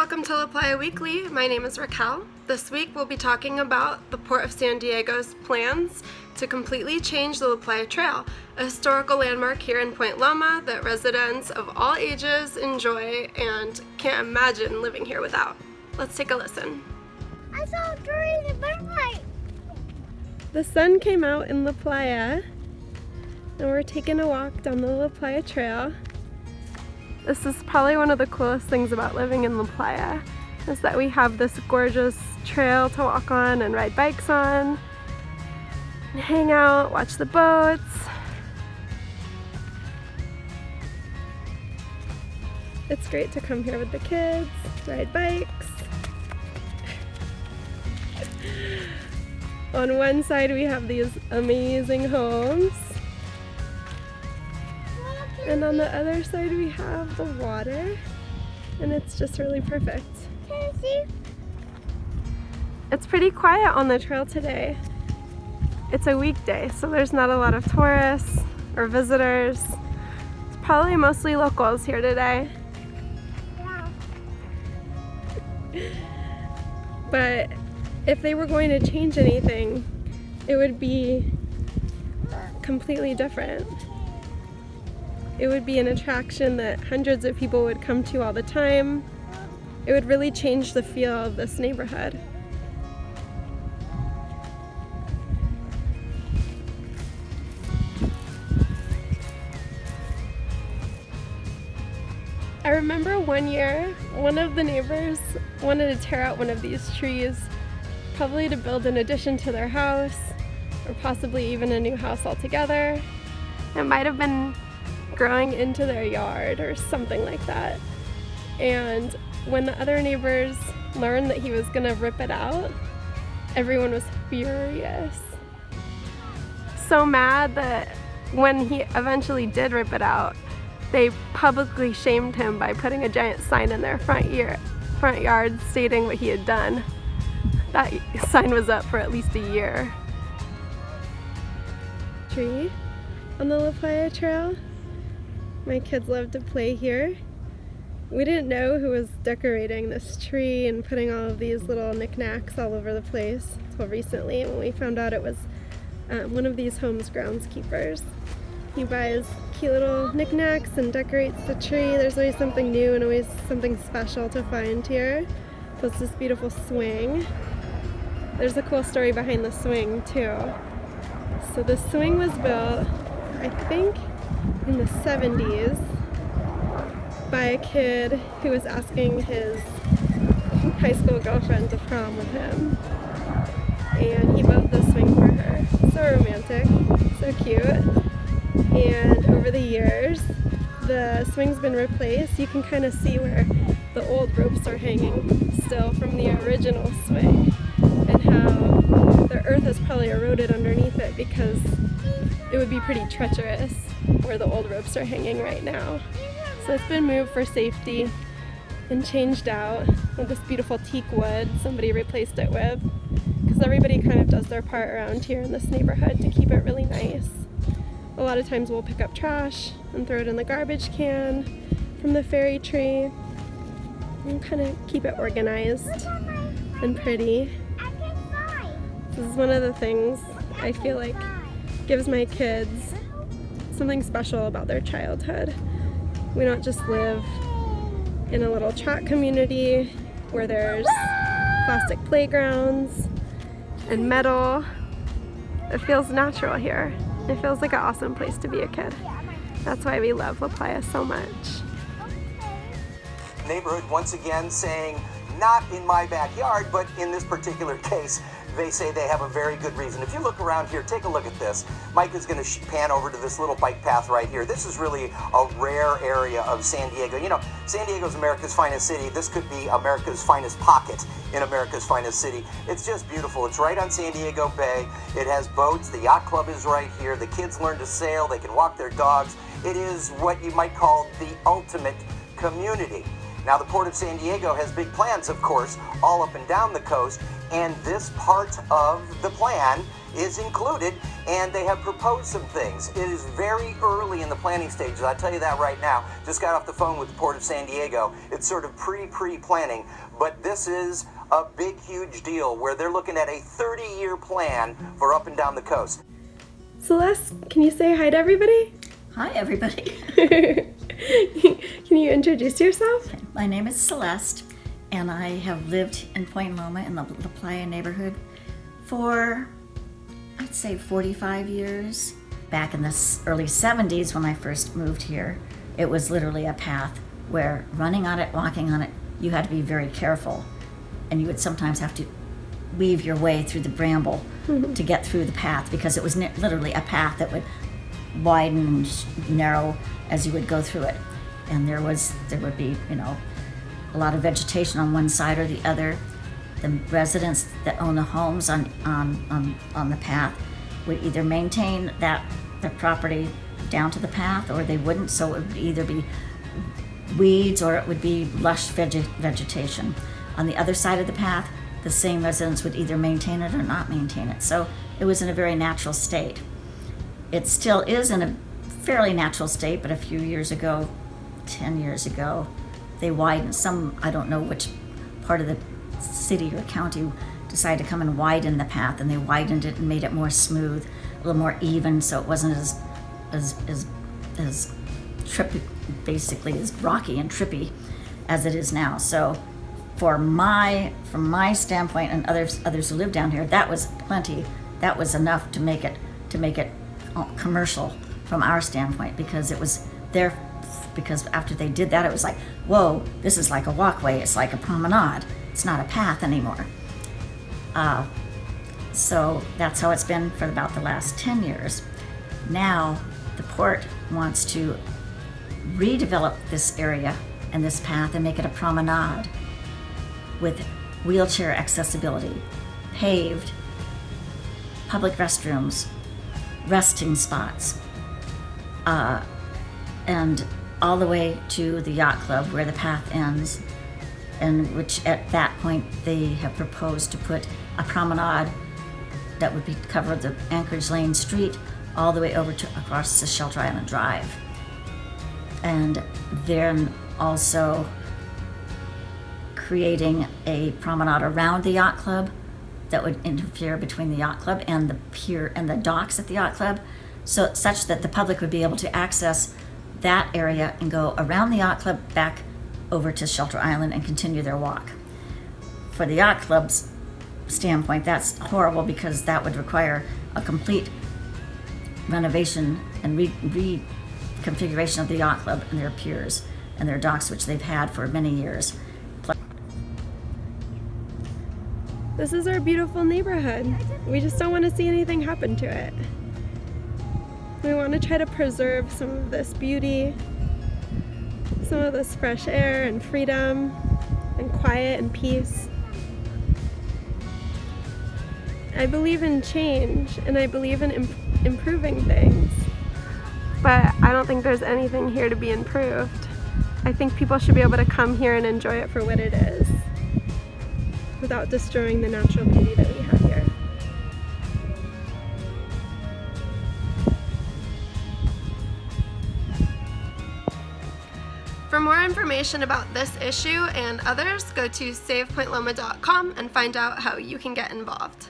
welcome to La Playa Weekly. My name is Raquel. This week we'll be talking about the Port of San Diego's plans to completely change the La Playa Trail, a historical landmark here in Point Loma that residents of all ages enjoy and can't imagine living here without. Let's take a listen. I saw a tree in butterfly. The sun came out in La Playa and we're taking a walk down the La Playa Trail. This is probably one of the coolest things about living in La Playa, is that we have this gorgeous trail to walk on and ride bikes on, and hang out, watch the boats. It's great to come here with the kids, ride bikes. On one side we have these amazing homes. And on the other side we have the water, and it's just really perfect. Can I see? It's pretty quiet on the trail today. It's a weekday, so there's not a lot of tourists or visitors. It's probably mostly locals here today. Yeah. But if they were going to change anything, it would be completely different. It would be an attraction that hundreds of people would come to all the time. It would really change the feel of this neighborhood. I remember one year, one of the neighbors wanted to tear out one of these trees, probably to build an addition to their house, or possibly even a new house altogether. It might have been growing into their yard or something like that. And when the other neighbors learned that he was gonna rip it out, everyone was furious. So mad that when he eventually did rip it out, they publicly shamed him by putting a giant sign in their front yard stating what he had done. That sign was up for at least a year. Tree on the La Playa Trail. My kids love to play here. We didn't know who was decorating this tree and putting all of these little knickknacks all over the place until recently, when we found out it was one of these homes' groundskeepers. He buys cute little knickknacks and decorates the tree. There's always something new and always something special to find here. Plus this beautiful swing. There's a cool story behind the swing too. So the swing was built, I think, in the 70s by a kid who was asking his high school girlfriend to prom with him. And he built this swing for her. So romantic, so cute. And over the years, the swing's been replaced. You can kind of see where the old ropes are hanging still from the original swing, and how the earth has probably eroded underneath it because it would be pretty treacherous where the old ropes are hanging right now. So it's been moved for safety and changed out with this beautiful teak wood somebody replaced it with, because everybody kind of does their part around here in this neighborhood to keep it really nice. A lot of times we'll pick up trash and throw it in the garbage can from the fairy tree and kind of keep it organized and pretty. This is one of the things I feel like gives my kids something special about their childhood. We don't just live in a little track community where there's plastic playgrounds and metal. It feels natural here. It feels like an awesome place to be a kid. That's why we love La Playa so much. Neighborhood once again saying, not in my backyard, but in this particular case, they say they have a very good reason. If you look around here, take a look at this. Mike is going to pan over to this little bike path right here. This is really a rare area of San Diego. You know, San Diego's America's finest city. This could be America's finest pocket in America's finest city. It's just beautiful. It's right on San Diego Bay. It has boats. The yacht club is right here. The kids learn to sail. They can walk their dogs. It is what you might call the ultimate community. Now, the Port of San Diego has big plans, of course, all up and down the coast, and this part of the plan is included, and they have proposed some things. It is very early in the planning stages, I'll tell you that right now. Just got off the phone with the Port of San Diego. It's sort of pre-planning, but this is a big, huge deal where they're looking at a 30-year plan for up and down the coast. Celeste, can you say hi to everybody? Hi, everybody. Can you introduce yourself? My name is Celeste, and I have lived in Point Loma in the Playa neighborhood for, I'd say, 45 years. Back in the early 70s when I first moved here, it was literally a path where running on it, walking on it, you had to be very careful. And you would sometimes have to weave your way through the bramble to get through the path, because it was literally a path that would widen and narrow as you would go through it. And there would be, a lot of vegetation on one side or the other. The residents that own the homes on the path would either maintain the property down to the path, or they wouldn't. So it would either be weeds or it would be lush vegetation. On the other side of the path, the same residents would either maintain it or not maintain it. So it was in a very natural state. It still is in a fairly natural state, but a few years ago, 10 years ago, they widened some, I don't know which part of the city or county decided to come and widen the path, and they widened it and made it more smooth, a little more even, so it wasn't as trippy, basically as rocky and trippy as it is now. So from my standpoint and others who live down here, that was plenty. That was enough to make it commercial from our standpoint, because it was there. Because after they did that, it was like, whoa, this is like a walkway. It's like a promenade. It's not a path anymore. So that's how it's been for about the last 10 years. Now the port wants to redevelop this area and this path and make it a promenade with wheelchair accessibility, paved, public restrooms, resting spots, and all the way to the yacht club where the path ends, and which at that point they have proposed to put a promenade that would cover the Anchorage Lane Street all the way over to across the Shelter Island Drive. And then also creating a promenade around the yacht club that would interfere between the yacht club and the pier and the docks at the yacht club, so such that the public would be able to access that area and go around the yacht club back over to Shelter Island and continue their walk. For the yacht club's standpoint, that's horrible, because that would require a complete renovation and reconfiguration of the yacht club and their piers and their docks, which they've had for many years. This is our beautiful neighborhood. We just don't want to see anything happen to it. We want to try to preserve some of this beauty, some of this fresh air and freedom and quiet and peace. I believe in change, and I believe in improving things, but I don't think there's anything here to be improved. I think people should be able to come here and enjoy it for what it is, without destroying the natural beauty that we have here. For more information about this issue and others, go to savepointloma.com and find out how you can get involved.